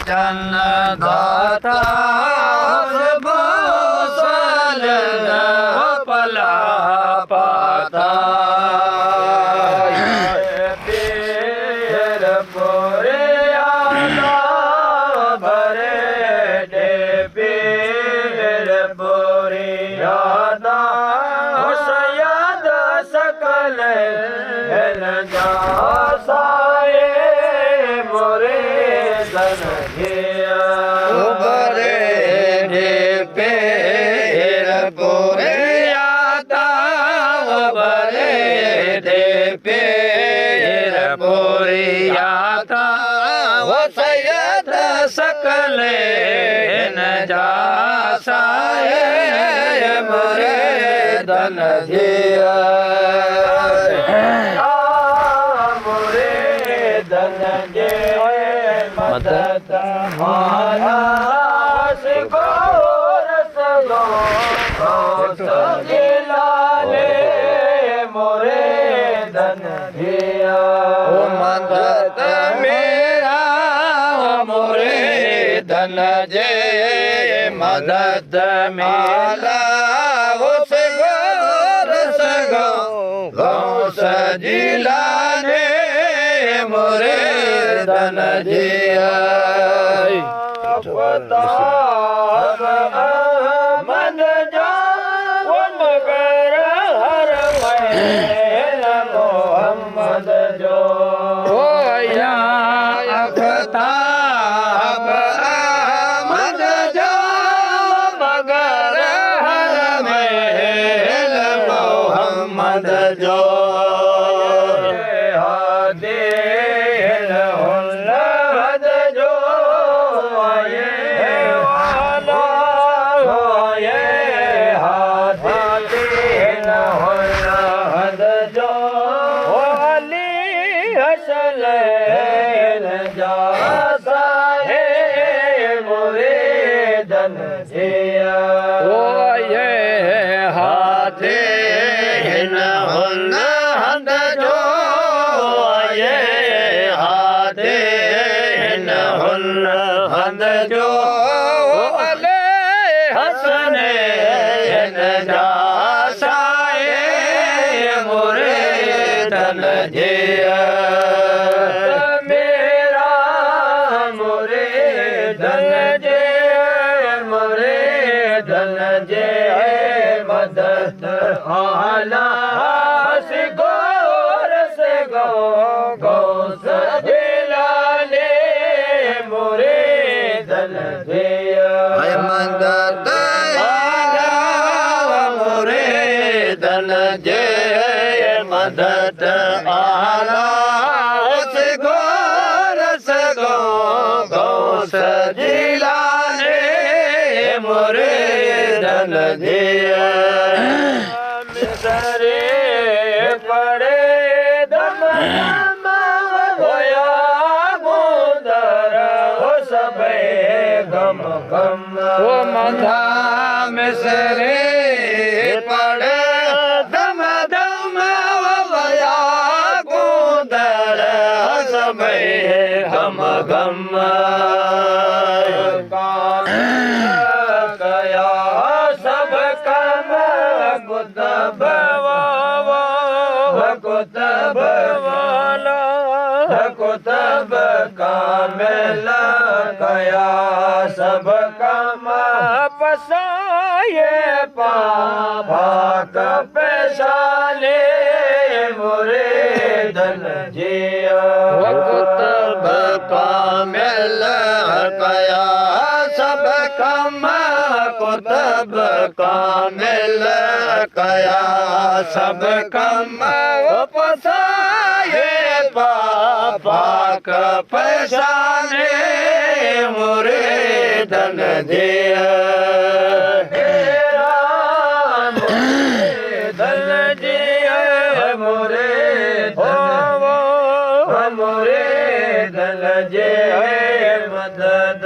चन दाता भूषण पला पाता पीर पुरे आला भरे दे पीर पुरी यादा सयाद सकल जा साए मोरे धन सकल न जा साए मोरे धन जिया मोरे धन जे मदद माला सजिलाले मोरे धन जिया मदद मेरा मोरे धन जे मदद मेला उस गोर सगो गौ सजिलाने मोरे धन जिया मन जा मगर हर मोहम्मद जो या अखताब अहमद जो मगर हर महल मोहम्मद जो हंद जो अले हसने जा साए मोरे धन जिया मेरा मोरे धन जे मोरे धन जे मदद आला से गो गो सजिलाले मोरे धन जिया मदद आला मोरे धन जे मदद आला से गो गो सजिलाले मोरे धन जिया मिसरे पड़े दम होया मुंदर हो सबे गम गम हो मंधा मिसरे पड़े दम दम होया मुंदर हो सबे गम गम कया सब कम कुतब कुतब वाला कुतब कामिल कया सब कम पसाए पाक पेशाले मोरे धन जिया कुतब कामिल कया सब कम कुतब कामिल कया सब कम पसाए पाक पहचाने मोरे धन जिया धन जिया मोरे मोरे धन जे मदद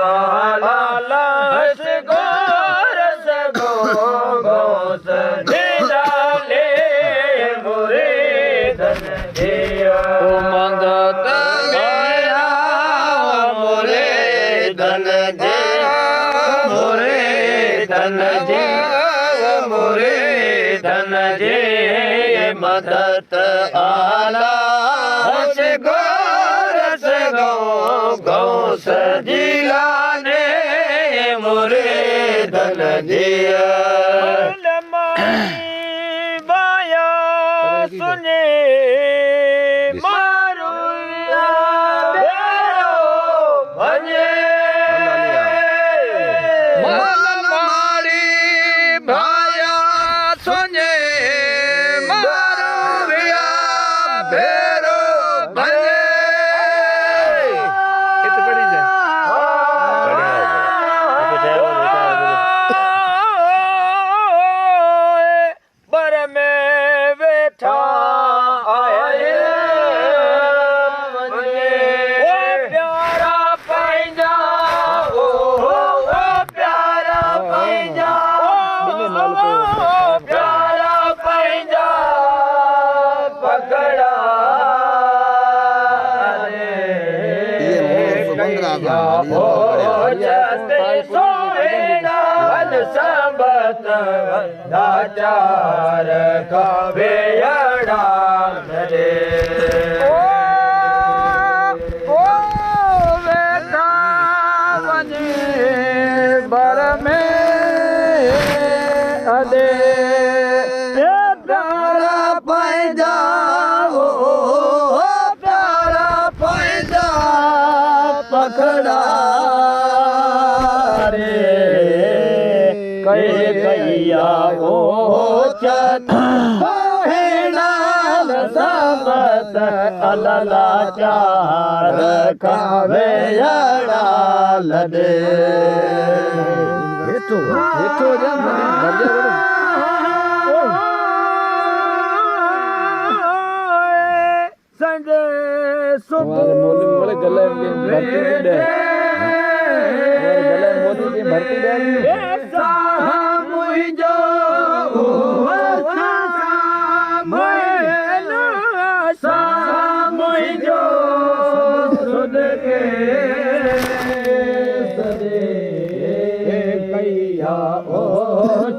आला गो गो सजिलाले मोरे धन जिया मंगत मेरा मोरे धन जे मोरे धन जे मोरे धन जे मदद आला से गौ गौ सजीला ने मोरे धन जिया बाया सुने मारो भजे भाया सुने मारो भेरो भजे बर में बैठा आए प्यारा पैजा ओ प्यारा पैजा प्यारा पैजा पकड़ा संबत दाचार का बेड़ा रे बेटा बने बर में अदे प्यारा पैदा हो प्यारा पैदा पकड़ा रे कैया ओ चेणाल सबत अलला चार खावे अड़ाल दे संजय सुबह गले भरती दे मुझो मुझो सुध के सदे कैया ओ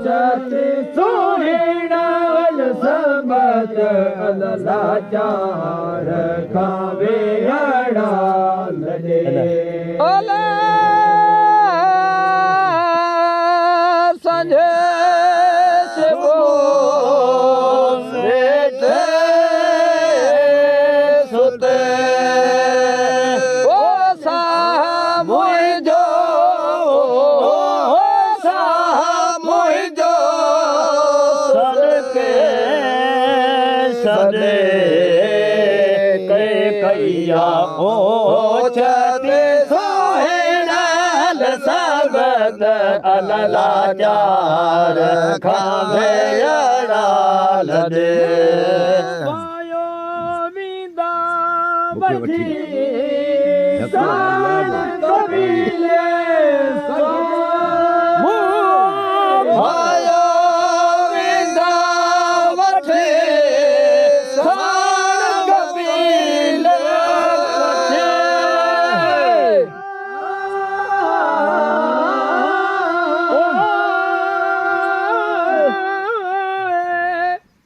चते सोहेणाल सबत अलला चार खावे अड़ाल दे कैया ओ छते सोहेणाल सबत अलला चार खावे अड़ाल दे पायो विदा बची सान कबीले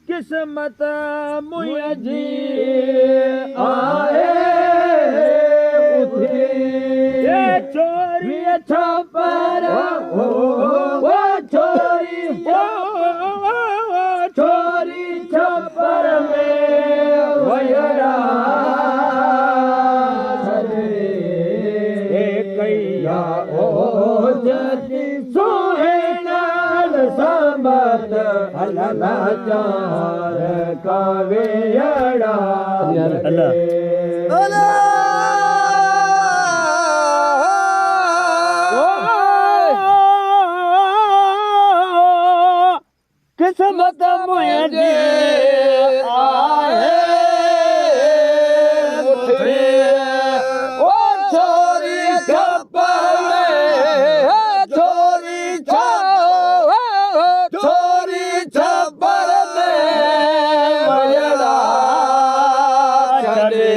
किस्मत मुझी आए उठी चोरी छपर वो चोरी चोरी छपर में वयरा कैया ओ जति सोहेणाल सबत अलला चार कावे अड़ाल किस्मत मुझे आए ओ छोरी छप्पर में छोरी छप्पर में चढ़े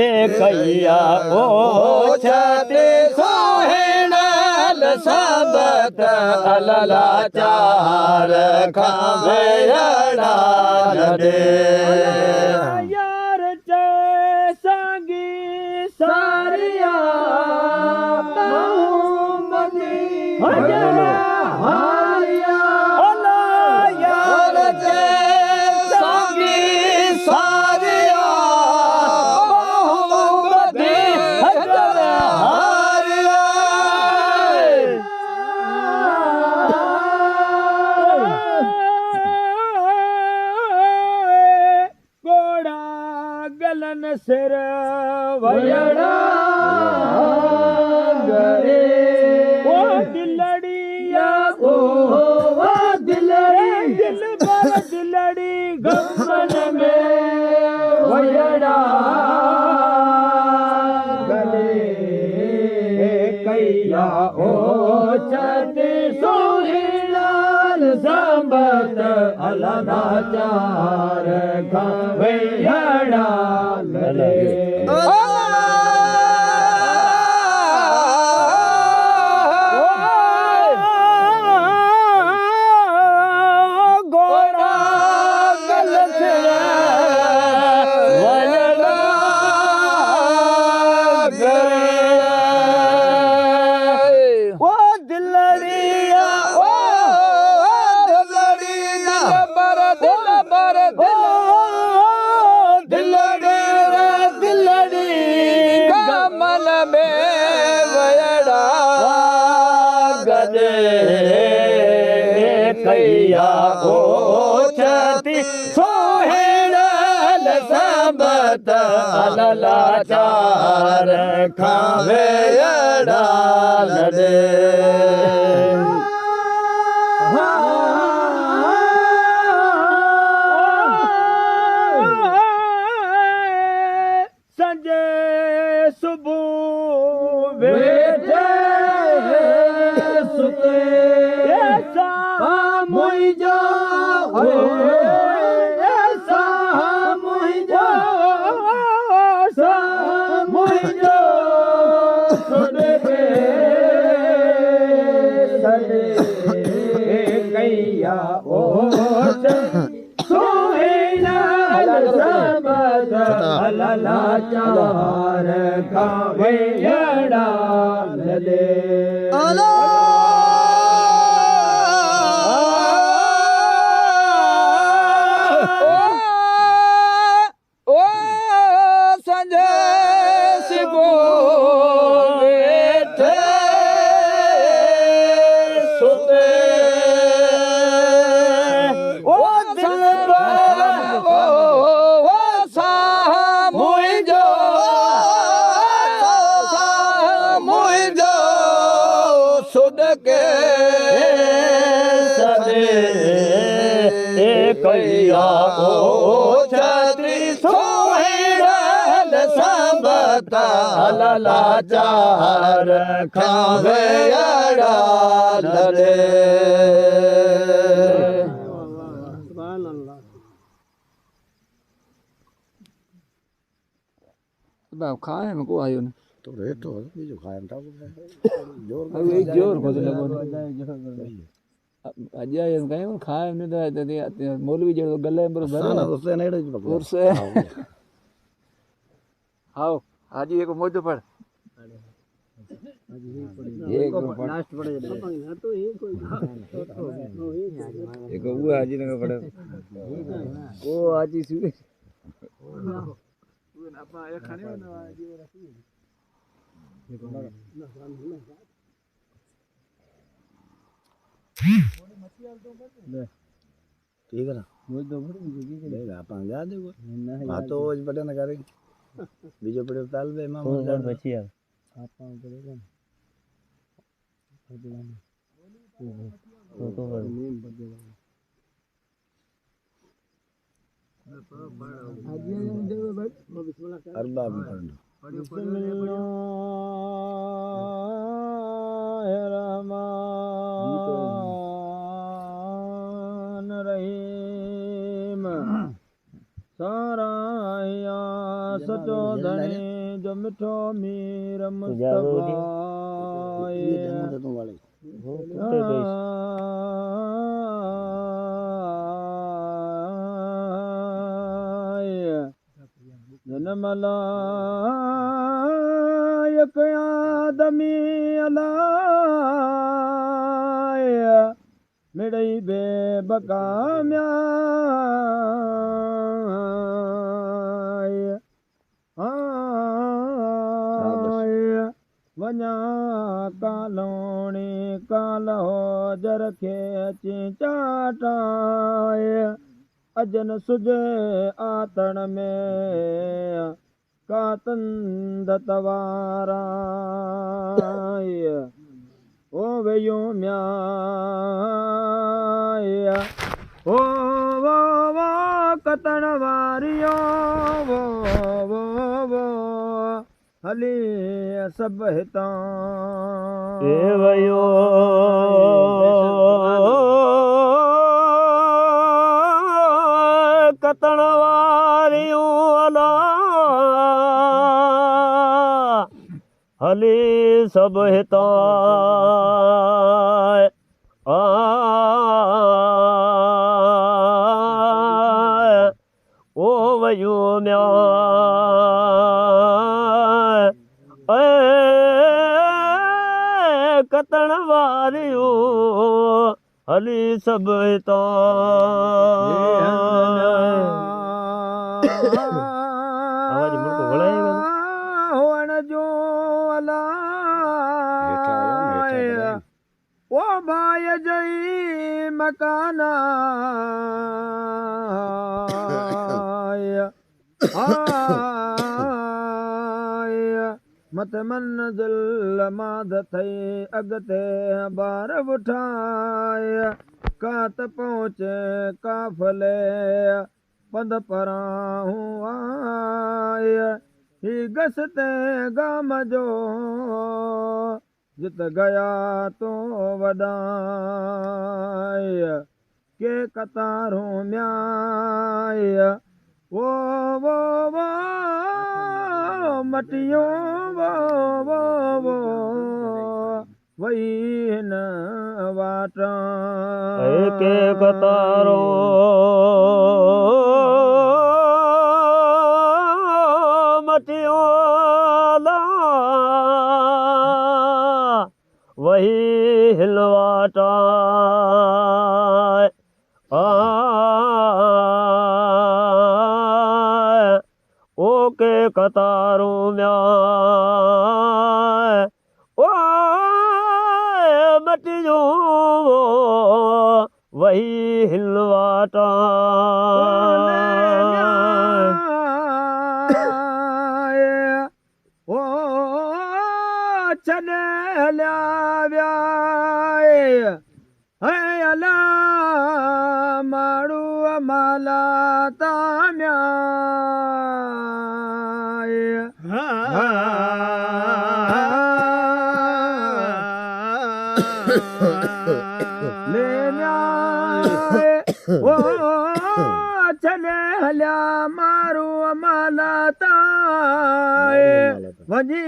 एकैया ओ छते सोहेणल सबत अलला चार खावे अड़ाल दे यार चे संगी सारिया बहुमती हजरा हारिया यार चे संगी सारिया बहुमती हजरा हारिया घोड़ा गलन सिर वयड़ा गरे ओ दिलड़िया ओ दिलड़ी दिल पर दिलड़ी गमन में वयड़ा गले कैया ओ छते सोहिलाल संबत अलना चार खावैयड़ा गले गोरा गल वयड़ा गरे ओ दिलड़िया ओ दिलड़ी दिल बर दिलड़ी कमल में वयड़ा गदे कैया ओ छती सोहेणल सबत अलला चार खावे अड़ाल दे संजय सुबह बैठे सुते ऐसा मुई जो ऐसा मुई जो सुने सने कैया ओ सोहेणल सबत अलला चार खावैयड़ा दे ओ संजय सिबो बैठे सुते ओ सुद के सदे कैया ओ छत्री सोहेणल सबत अलला चार खावे अड़ाल दे बाप खाए में को आयो ने तो रेट हो बीजो खाए था जोर जोर को लगो अजय ये कहीं खाए ने तो मौलवी जो गले में भरे ना उससे नहीं और से आओ आज एक मोजो पड़ एक लास्ट पड़े तो एक वो आज ने पड़े वो आज ही सुने apa ya खाने में ना ये रखी ठीक है ना मुझे तो बड़ी मुझे की देगा अपन जा देखो हां तो आज बड़े ना करेंगे बीजो पड़े ताल बे मां और बची यार आपा करेगा तो नीम बजेगा अरबाब रहमान रहीम सारा या सचो धनी जो मिठो मीर मुस्तफा जनमलायक आदमी अलाय मिड़ई बेबका म्याय वञा कालोणी कालो जरखे अची चाटाए अजन सुजे आतण में कातंद तवाराय ओ वेयो म्याय ओ वो कतण वारियो वो हली सब हितां ए वयो कतण वारियूं अला हली सब हितां ओ वयो म्या कतण वारियूं हली सब हितां हुअण जो अला ओ भाई जई मकाना मत मंज़िल माद थई अॻिते बार उठाए कात पहुचे काफ़िले पंध परां आए ही गसते गाम जो जित गया तो वॾाए के कतारूं म्याय वो मटियो वो वही न वाटा के कतारो मटियो ला वही हिलवाटा के कतारूं म्याय ओ मटियो वही हिलवाटा ओ छॾे हलिया व्याए अला माण्हू माला ताम्या छॾे हलिया मारू माला ताए वञी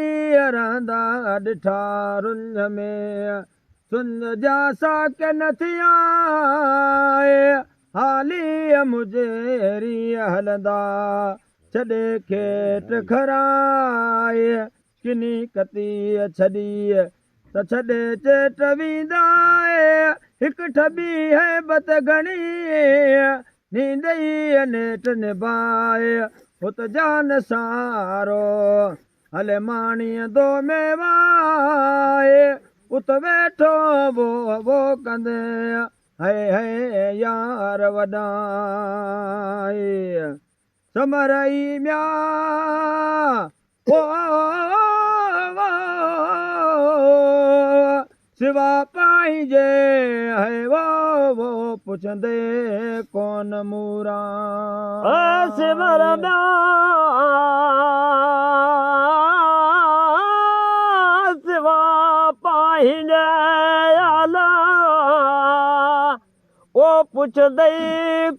रहंदा ॾिठा रुंझ में सुंझ जा साक न थिया हाली मुझेरी हलंदा छॾे खेट खराए किनी कती छॾी त छॾे चेट वेंदा हिकु ठबी है बत घणी नींदई नेट निभाए हुत जान सारो हले माणीअ दो में वाए उत वेठो वो कंदे है यार वॾाए समरई म्या सिवा पाइजे है वो पुछंदे कौन मूरा सिमर म्या सिवा पाइजे आला वो पुछंदे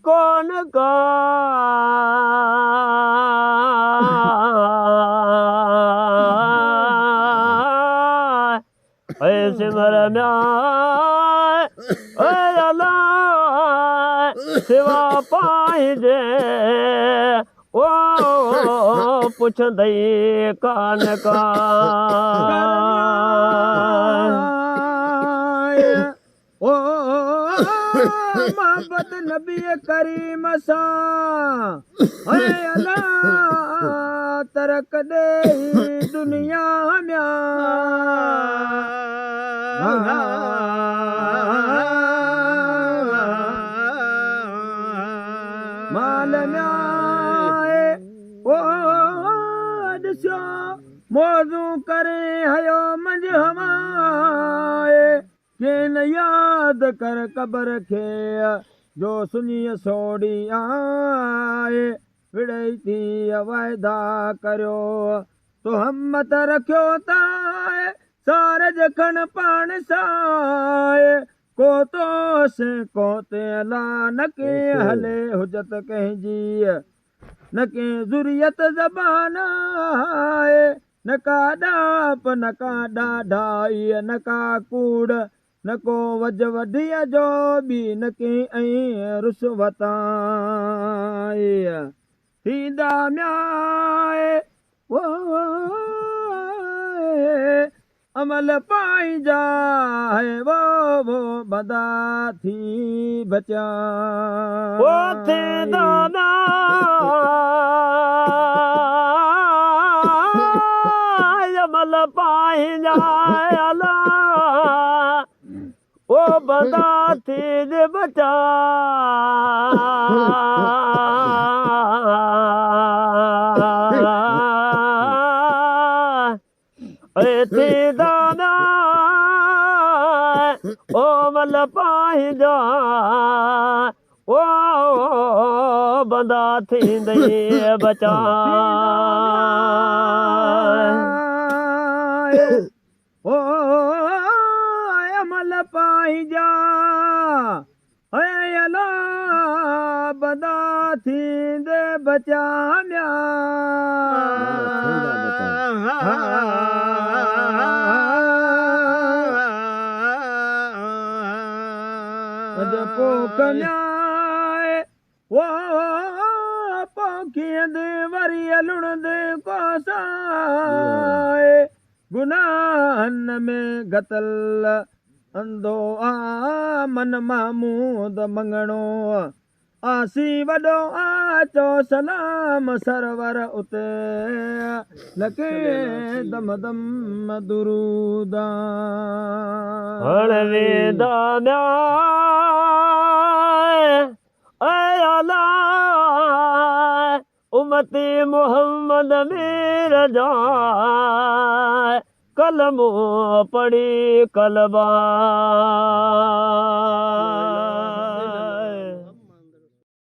कौन का सिमर म्याय अला सिवा पाइजे ओ पुछंदई कान का ओ मोहब्बत नबी करीम सा है अल्लाह तरक दे दुनिया में माल में ओ दिसो मौजू करे हयो मंज हमाए के न याद कर कबर खे जो सुनी सोड़ी आए विड़ई थी वायदा करियो तो हमत रखियो ताए सारे जखन पाण साए को तो से को ते ला न के हले हुजत कंहिंजी न के ज़ुरियत ज़बान आए न का डाप न का ॾाढाई न का कूड़ न को वज वढीअ जो बि न के ऐं रुसवताई थींदा म्याए वो अमल पाइजा है वो बदा थी बचा ओ थींदा अमल पाइजा अला ओ बदा थी बचा थी दाना ओ मल पाइजा ओ बंदा थींदई बचा ओ अमल पाइजा अला बंदा थींदे बचा म्या पोखन्याए वो पोखियंदे वरी लुणंदे कोसाए गुनाहन में गतल अंधो आ मन महमूद मंगणो आसी वॾो आचो सलाम सरवर उते लके दम दम दुरूदा हण वेंदा अला उमती मोहम्मद मीर जा कलमो पढ़ी कलबा